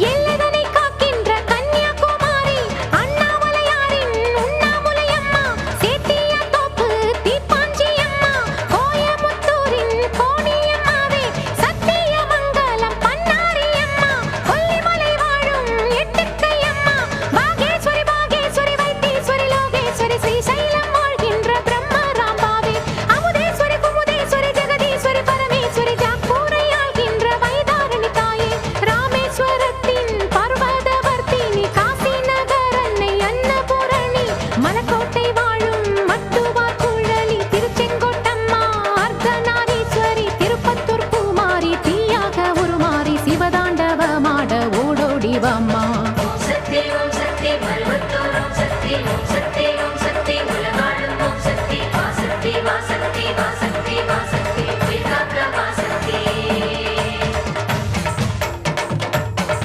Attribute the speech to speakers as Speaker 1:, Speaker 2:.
Speaker 1: எல்லைதனை காக்கின்ற கன்னியாகுமரி அண்ணாமலையாரின் உண்ணாமுலையம்மா சேத்தியாத்தோப்பு தீப்பாஞ்சியம்மா கோயமுத்தூரின் கோணியம்மாவே சத்தியமங்கலம் பன்னாரியம்மா கொல்லிமலை வாழும் எட்டுக்கையம்மா பாகேஸ்வரி பாகேஸ்வரி வைத்தீஸ்வரி லோகேஸ்வரி ஸ்ரீசைலம் வாழ்கின்ற பிரம்மராம்பாவே அமுதேஸ்வரி குமுதேஸ்வரி ஜெகதீஸ்வரி பரமேஸ்வரி ஜாக்கூரை ஆள்கின்ற வைதாரணி தாயே ராமேஸ்வரத்தின் பர்வதவர்த்தினி காசி நகர் அன்னை அன்னபூரணி மலக்கோட்டை வாழும் மட்டுவார் குழலி திருச்செங்கோட்டம்மா அர்த்தநாரீஸ்வரி திருப்பத்தூர் பூமாரி தீயாக உருமாறி சிவதாண்டவமாட ஓடோடிவம்மா
Speaker 2: ஓம் சக்தி மருவத்தூர் ஓம் சக்தி